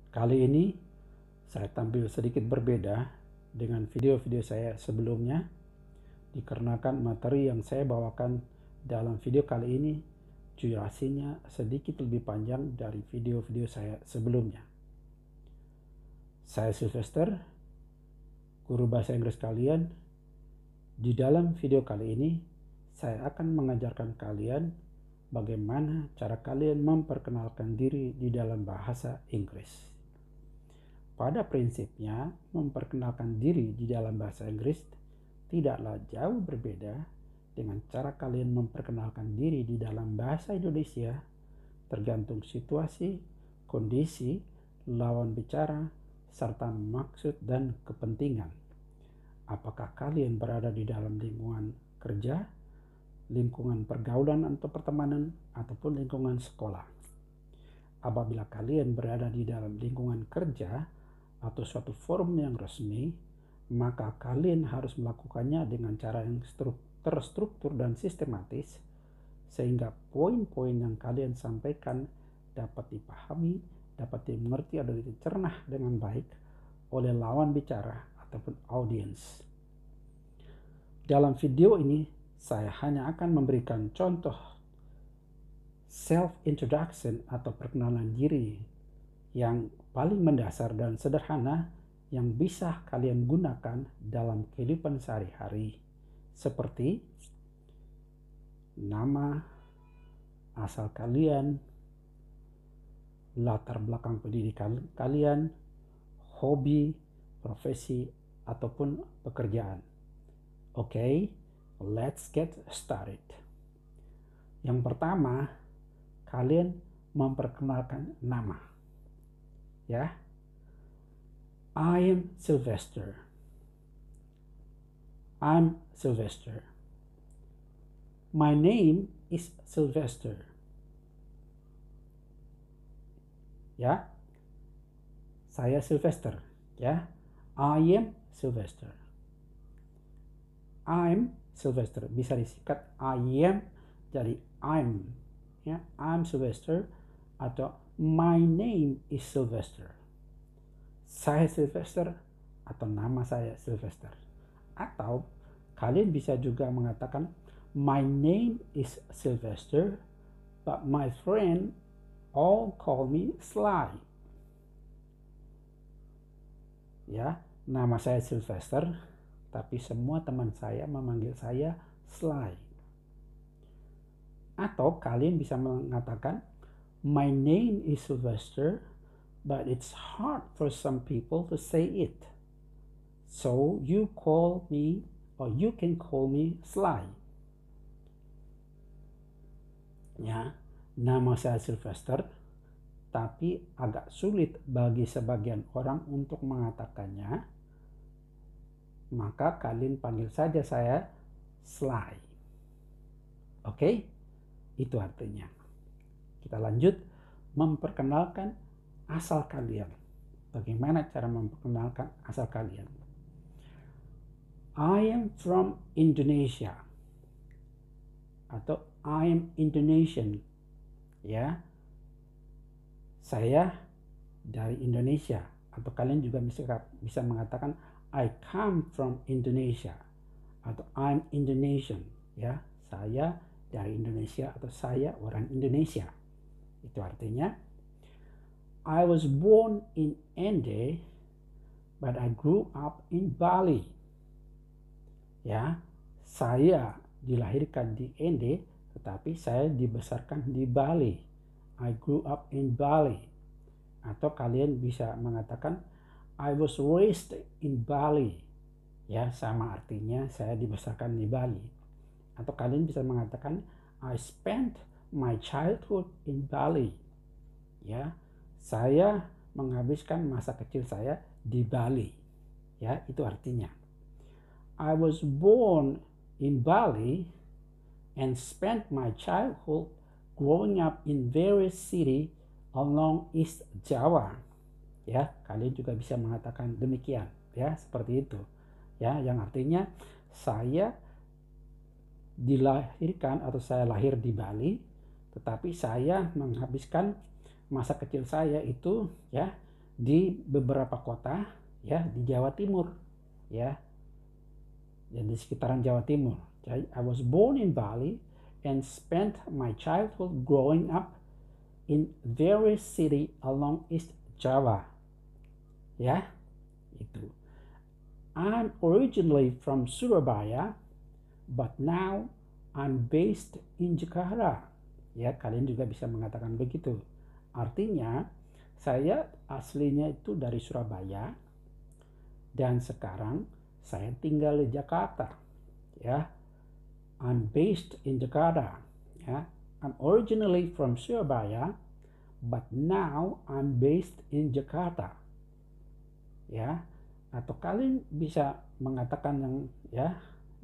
Kali ini saya tampil sedikit berbeda dengan video-video saya sebelumnya, dikarenakan materi yang saya bawakan dalam video kali ini durasinya sedikit lebih panjang dari video-video saya sebelumnya. Saya Sylvester, guru bahasa Inggris kalian. Di dalam video kali ini, saya akan mengajarkan kalian bagaimana cara kalian memperkenalkan diri di dalam bahasa Inggris. Pada prinsipnya, memperkenalkan diri di dalam bahasa Inggris tidaklah jauh berbeda dengan cara kalian memperkenalkan diri di dalam bahasa Indonesia, tergantung situasi, kondisi, lawan bicara, serta maksud dan kepentingan. Apakah kalian berada di dalam lingkungan kerja, lingkungan pergaulan atau pertemanan, ataupun lingkungan sekolah. Apabila kalian berada di dalam lingkungan kerja atau suatu forum yang resmi, maka kalian harus melakukannya dengan cara yang terstruktur dan sistematis, sehingga poin-poin yang kalian sampaikan dapat dipahami, dapat dimengerti atau dicerna dengan baik oleh lawan bicara ataupun audiens. Dalam video ini, saya hanya akan memberikan contoh self-introduction atau perkenalan diri yang paling mendasar dan sederhana yang bisa kalian gunakan dalam kehidupan sehari-hari, seperti nama, asal kalian, latar belakang pendidikan kalian, hobi, profesi, ataupun pekerjaan. Oke, let's get started. Yang pertama, kalian memperkenalkan nama. Ya, I am Sylvester. I'm Sylvester. My name is Sylvester. Ya, saya Sylvester. Ya, I am Sylvester. I'm Sylvester. Bisa disingkat I am jadi I'm. Ya, I'm Sylvester atau my name is Sylvester. Saya Sylvester atau nama saya Sylvester. Atau kalian bisa juga mengatakan my name is Sylvester, but my friend all call me Sly. Ya, nama saya Sylvester, tapi semua teman saya memanggil saya Sly. Atau kalian bisa mengatakan my name is Sylvester, but it's hard for some people to say it. So you call me, or you can call me Sly. Ya, nama saya Sylvester, tapi agak sulit bagi sebagian orang untuk mengatakannya. Maka kalian panggil saja saya Sly. Oke? Itu artinya. Kita lanjut memperkenalkan asal kalian. Bagaimana cara memperkenalkan asal kalian? I am from Indonesia. Atau I am Indonesian. Ya. Saya dari Indonesia. Atau kalian juga bisa mengatakan I come from Indonesia. Atau I'm Indonesian. Ya. Saya dari Indonesia atau saya orang Indonesia. Itu artinya I was born in Ende, but I grew up in Bali. Ya, saya dilahirkan di Ende, tetapi saya dibesarkan di Bali. I grew up in Bali. Atau kalian bisa mengatakan I was raised in Bali. Ya, sama artinya saya dibesarkan di Bali. Atau kalian bisa mengatakan I spent my childhood in Bali. Ya, saya menghabiskan masa kecil saya di Bali. Ya, itu artinya. I was born in Bali and spent my childhood growing up in various cities along East Java. Ya, kalian juga bisa mengatakan demikian. Ya, seperti itu. Ya, yang artinya saya dilahirkan atau saya lahir di Bali, tetapi saya menghabiskan masa kecil saya itu ya di beberapa kota ya di Jawa Timur ya, dan di sekitaran Jawa Timur. Jadi, I was born in Bali and spent my childhood growing up in various city along East Java. Ya, itu. I'm originally from Surabaya, but now I'm based in Jakarta. Ya, kalian juga bisa mengatakan begitu. Artinya, saya aslinya itu dari Surabaya dan sekarang saya tinggal di Jakarta. Ya, I'm based in Jakarta. Ya, I'm originally from Surabaya, but now I'm based in Jakarta. Ya, atau kalian bisa mengatakan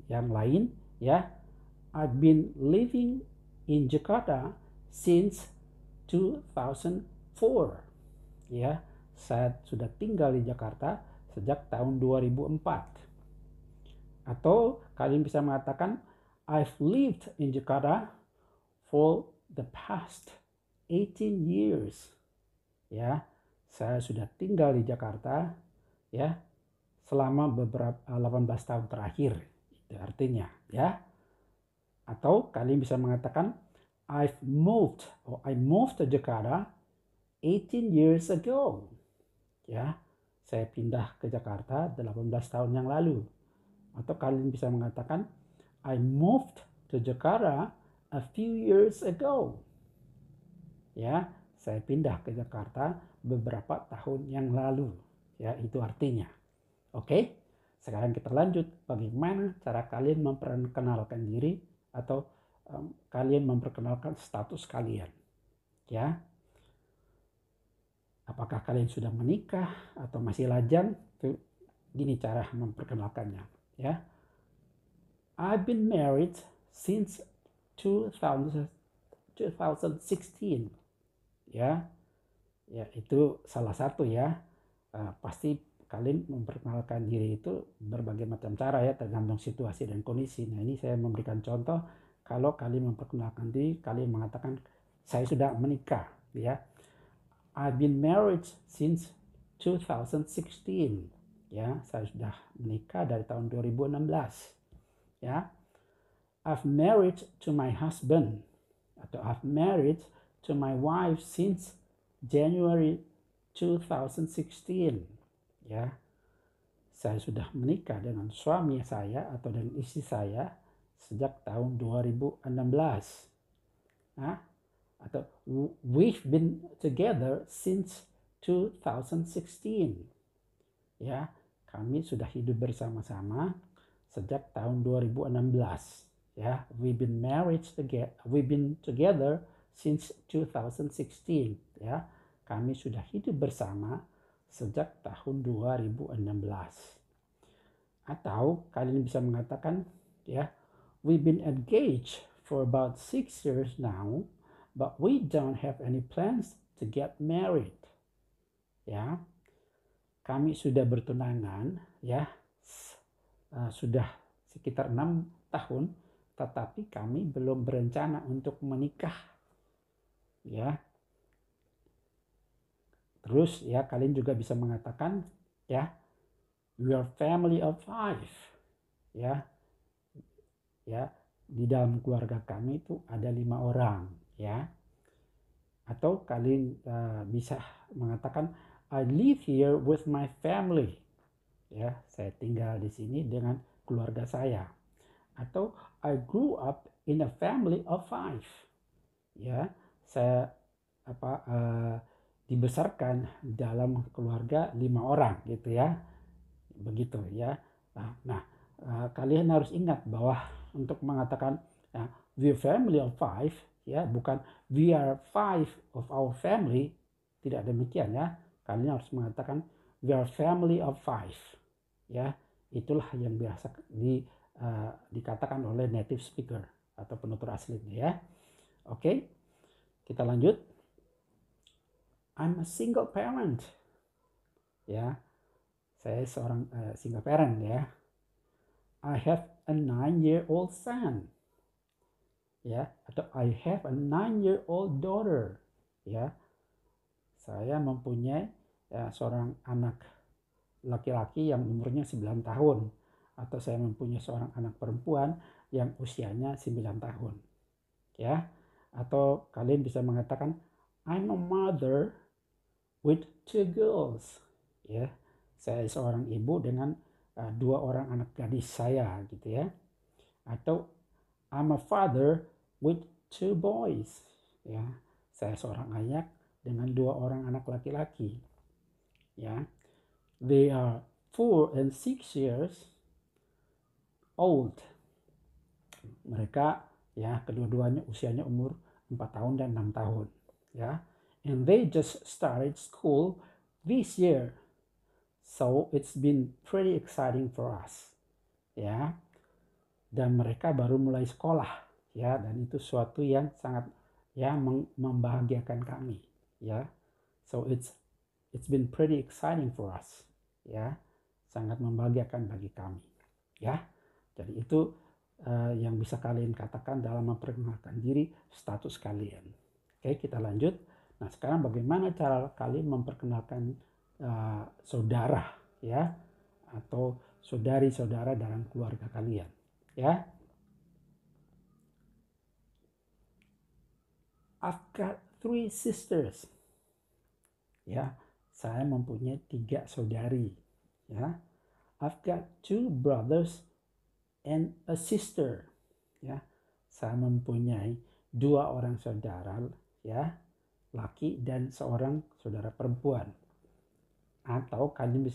yang lain ya. I've been living in Jakarta since 2004. Ya, saya sudah tinggal di Jakarta sejak tahun 2004. Atau kalian bisa mengatakan I've lived in Jakarta for the past 18 years. Ya, saya sudah tinggal di Jakarta ya selama beberapa 18 tahun terakhir. Itu artinya ya. Atau kalian bisa mengatakan I moved to Jakarta 18 years ago. Ya, saya pindah ke Jakarta 18 tahun yang lalu. Atau kalian bisa mengatakan I moved to Jakarta a few years ago. Ya, saya pindah ke Jakarta beberapa tahun yang lalu. Ya, itu artinya. Oke, sekarang kita lanjut. Bagaimana cara kalian memperkenalkan diri atau kalian memperkenalkan status kalian. Ya, apakah kalian sudah menikah atau masih lajang? Itu gini cara memperkenalkannya. Ya, I've been married since 2016. Ya, itu salah satu ya. Pasti kalian memperkenalkan diri itu berbagai macam cara ya, tergantung situasi dan kondisi. Nah, ini saya memberikan contoh. Kalau kalian memperkenalkan diri, kalian mengatakan saya sudah menikah ya. I've been married since 2016. Ya, saya sudah menikah dari tahun 2016. Ya. I've married to my husband atau I've married to my wife since January 2016. Ya. Saya sudah menikah dengan suami saya atau dengan istri saya sejak tahun 2016. Nah, atau we've been together since 2016. Ya, kami sudah hidup bersama-sama sejak tahun 2016. Ya, we've been together since 2016. Ya, kami sudah hidup bersama sejak tahun 2016. Atau kalian bisa mengatakan ya, we've been engaged for about 6 years now, but we don't have any plans to get married. Ya, kami sudah bertunangan ya, sudah sekitar 6 tahun, tetapi kami belum berencana untuk menikah. Ya. Terus ya, kalian juga bisa mengatakan ya, we are family of 5. Ya. Ya, di dalam keluarga kami itu ada 5 orang ya. Atau kalian bisa mengatakan I live here with my family. Ya, saya tinggal di sini dengan keluarga saya. Atau I grew up in a family of 5. Ya, saya dibesarkan dalam keluarga 5 orang gitu ya. Begitu ya. Nah, kalian harus ingat bahwa untuk mengatakan we are family of 5 ya, bukan we are 5 of our family, tidak demikian ya. Kalian harus mengatakan we are family of 5 ya. Itulah yang biasa dikatakan oleh native speaker atau penutur aslinya ya. Oke, kita lanjut. I'm a single parent. Ya, saya seorang single parent ya. I have a 9-year-old son. Ya, atau I have a 9-year-old daughter. Ya, saya mempunyai ya, seorang anak laki-laki yang umurnya 9 tahun, atau saya mempunyai seorang anak perempuan yang usianya 9 tahun. Ya, atau kalian bisa mengatakan I'm a mother with 2 girls. Ya, saya seorang ibu dengan 2 orang anak gadis saya gitu ya. Atau I'm a father with 2 boys. Ya, saya seorang ayah dengan 2 orang anak laki-laki. Ya, they are 4 and 6 years old. Mereka ya kedua-duanya usianya umur 4 tahun dan 6 tahun. Ya, and they just started school this year. So it's been pretty exciting for us. Ya, dan mereka baru mulai sekolah. Ya, dan itu suatu yang sangat ya membahagiakan kami. Ya, so it's been pretty exciting for us. Ya, sangat membahagiakan bagi kami. Ya, jadi itu yang bisa kalian katakan dalam memperkenalkan diri, status kalian. Oke, kita lanjut. Nah, sekarang bagaimana cara kalian memperkenalkan saudara ya, atau saudari-saudara dalam keluarga kalian ya. I've got 3 sisters. Ya, saya mempunyai 3 saudari. Ya, I've got 2 brothers and a sister. Ya, saya mempunyai 2 orang saudara ya, laki dan seorang saudara perempuan. Atau kalian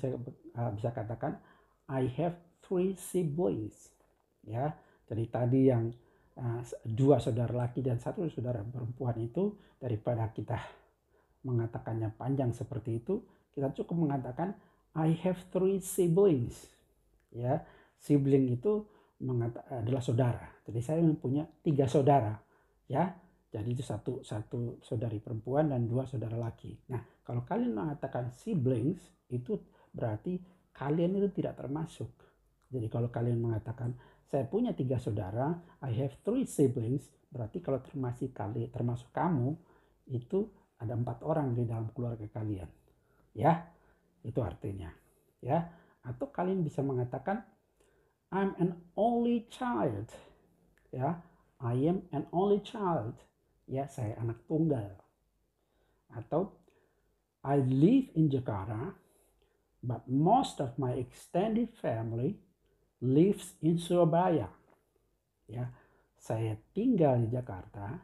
bisa katakan I have 3 siblings. Ya, jadi tadi yang 2 saudara laki dan 1 saudara perempuan itu, daripada kita mengatakannya panjang seperti itu, kita cukup mengatakan I have 3 siblings. Ya, sibling itu adalah saudara. Jadi saya mempunyai 3 saudara. Ya, jadi itu satu saudari perempuan dan 2 saudara laki. Nah, kalau kalian mengatakan siblings, itu berarti kalian itu tidak termasuk. Jadi kalau kalian mengatakan saya punya 3 saudara, I have 3 siblings, berarti kalau termasuk kamu, itu ada 4 orang di dalam keluarga kalian. Ya, itu artinya. Ya, atau kalian bisa mengatakan I'm an only child. Ya, I am an only child. Ya, saya anak tunggal. Atau I live in Jakarta, but most of my extended family lives in Surabaya. Ya, saya tinggal di Jakarta,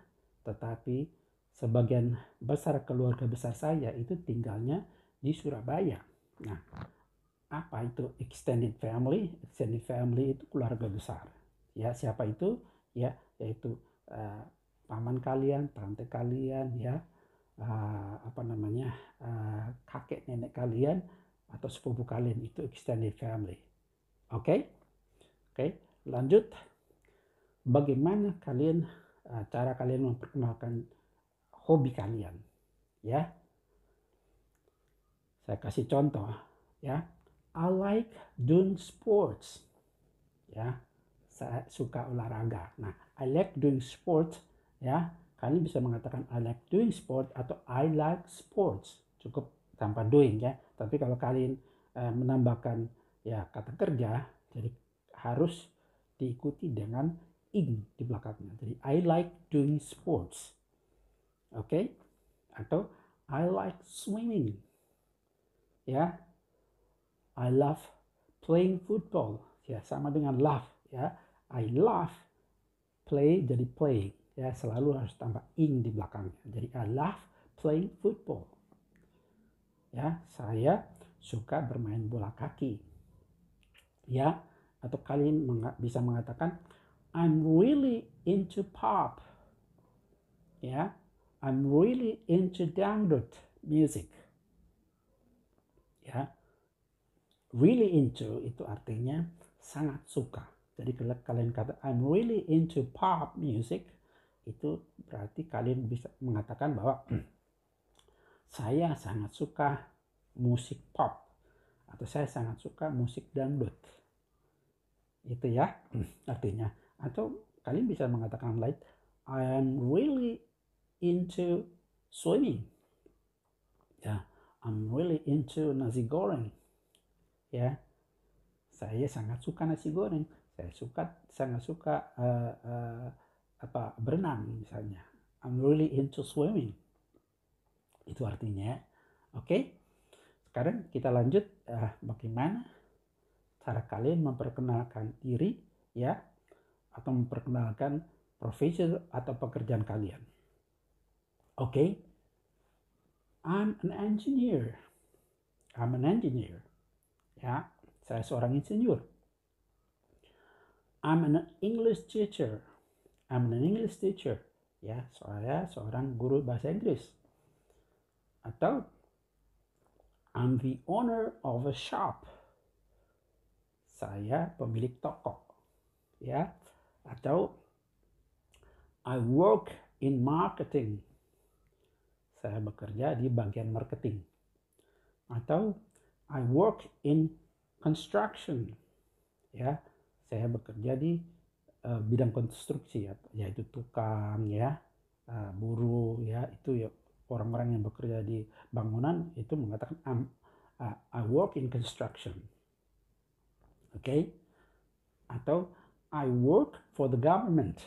tetapi sebagian besar keluarga besar saya itu tinggalnya di Surabaya. Nah, apa itu extended family? Extended family itu keluarga besar. Ya, siapa itu? Ya, yaitu paman kalian, tante kalian, ya, kakek nenek kalian atau sepupu kalian, itu extended family. Oke, lanjut. Bagaimana cara kalian memperkenalkan hobi kalian? Ya, saya kasih contoh. Ya, I like doing sports. Ya, saya suka olahraga. Nah, I like doing sports. Ya, kalian bisa mengatakan I like doing sport atau I like sports. Cukup tanpa doing ya. Tapi kalau kalian menambahkan ya kata kerja, jadi harus diikuti dengan ing di belakangnya. Jadi I like doing sports. Oke? Atau I like swimming. Ya. I love playing football. Ya, sama dengan love ya. I love play jadi playing. Ya, selalu harus tambah ing di belakangnya. Jadi I love playing football. Ya, saya suka bermain bola kaki. Ya, atau kalian bisa mengatakan I'm really into pop. Ya, I'm really into dangdut music. Ya, really into itu artinya sangat suka. Jadi kalau kalian kata I'm really into pop music, itu berarti kalian bisa mengatakan bahwa saya sangat suka musik pop atau saya sangat suka musik dangdut. Itu ya artinya. Atau kalian bisa mengatakan like I'm really into swimming. Ya, I'm really into nasi goreng. Ya, saya sangat suka nasi goreng. Saya sangat suka berenang misalnya. I'm really into swimming. Itu artinya. Oke. Sekarang kita lanjut bagaimana cara kalian memperkenalkan diri ya, atau memperkenalkan profesi atau pekerjaan kalian. Oke. I'm an engineer. Ya, saya seorang insinyur. I'm an English teacher. Ya, saya seorang guru bahasa Inggris. Atau I'm the owner of a shop. Saya pemilik toko. Ya. Atau I work in marketing. Saya bekerja di bagian marketing. Atau I work in construction. Ya, saya bekerja di bidang konstruksi, yaitu tukang ya, buruh ya, itu ya, orang-orang yang bekerja di bangunan itu mengatakan I work in construction. Oke. Atau I work for the government.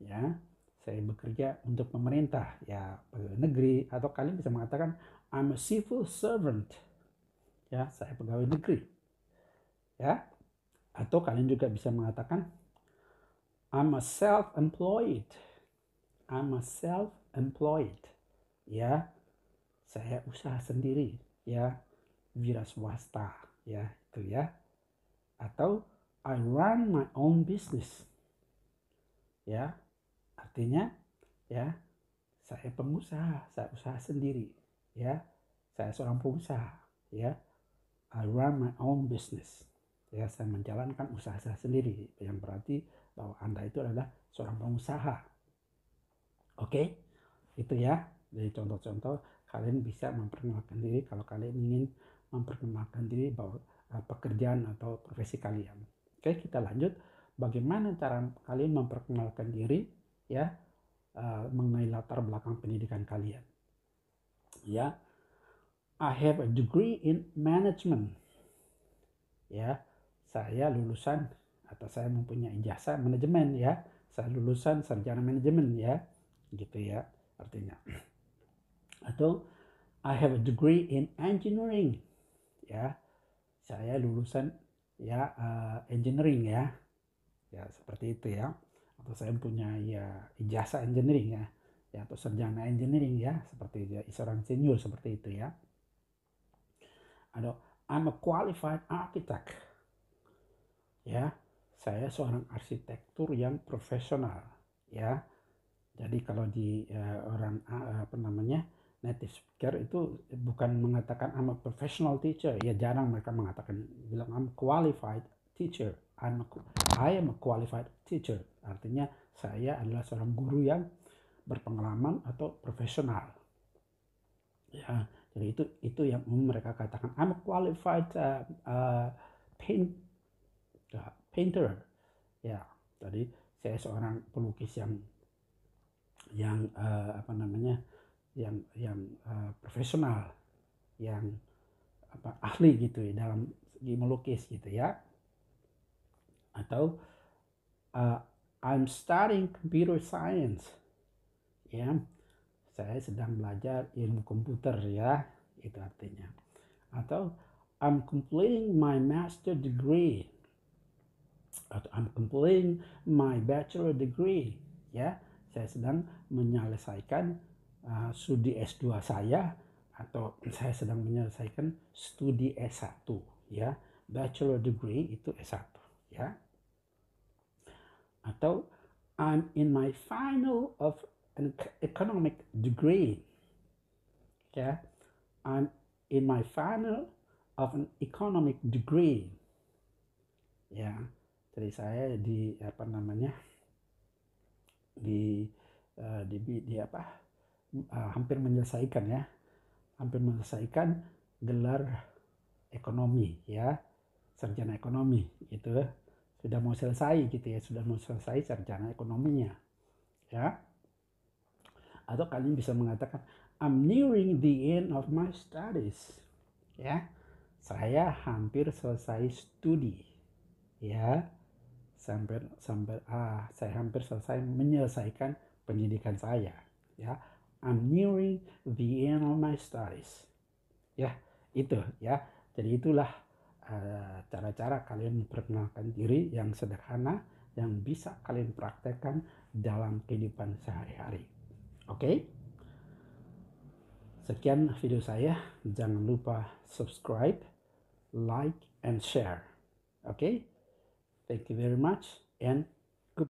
Ya, saya bekerja untuk pemerintah, ya, pegawai negeri, atau kalian bisa mengatakan I'm a civil servant. Ya, saya pegawai negeri. Ya. Atau kalian juga bisa mengatakan I'm a self-employed. Ya, saya usaha sendiri, ya, wira swasta, ya, itu ya. Atau I run my own business. Ya, artinya ya, saya pengusaha, saya usaha sendiri, ya. Saya seorang pengusaha, ya. I run my own business. Ya, saya menjalankan usaha saya sendiri, yang berarti bahwa Anda itu adalah seorang pengusaha. Oke, itu ya. Dari contoh-contoh kalian bisa memperkenalkan diri kalau kalian ingin memperkenalkan diri bahwa pekerjaan atau profesi kalian. Oke, kita lanjut. Bagaimana cara kalian memperkenalkan diri ya, mengenai latar belakang pendidikan kalian. Ya, I have a degree in management. Ya, saya lulusan atau saya mempunyai ijazah manajemen ya. Saya lulusan sarjana manajemen ya. Gitu ya artinya. Atau I have a degree in engineering. Ya. Saya lulusan ya engineering ya. Ya, seperti itu ya. Atau saya mempunyai ya ijazah engineering ya. Ya, atau sarjana engineering ya, seperti itu ya. Seorang senior seperti itu ya. Atau I'm a qualified architect. Ya, saya seorang arsitektur yang profesional ya. Jadi kalau di orang native speaker itu bukan mengatakan I'm a professional teacher, ya jarang mereka mengatakan, bilang I'm qualified teacher. I am a qualified teacher. Artinya saya adalah seorang guru yang berpengalaman atau profesional. Ya, jadi itu yang mereka katakan I'm a qualified painter. Ya, jadi saya seorang pelukis yang profesional, yang ahli gitu ya dalam segi melukis gitu ya. Atau I'm studying computer science. Ya, saya sedang belajar ilmu komputer ya, itu artinya. Atau I'm completing my master degree. Atau I'm completing my bachelor degree. Ya, saya sedang menyelesaikan studi S2 saya, atau saya sedang menyelesaikan studi S1 ya. Bachelor degree itu S1 ya. Atau I'm in my final of an economic degree. Ya. I'm in my final of an economic degree. Ya. Jadi saya hampir menyelesaikan gelar ekonomi ya, sarjana ekonomi gitu, sudah mau selesai gitu ya, sudah mau selesai sarjana ekonominya ya. Atau kalian bisa mengatakan I'm nearing the end of my studies. Ya, saya hampir selesai studi. Ya, saya hampir selesai menyelesaikan pendidikan saya. Ya, I'm nearing the end of my studies. Ya, itu ya. Jadi itulah cara-cara kalian memperkenalkan diri yang sederhana yang bisa kalian praktekkan dalam kehidupan sehari-hari. Oke? Sekian video saya. Jangan lupa subscribe, like, and share. Okay? Thank you very much and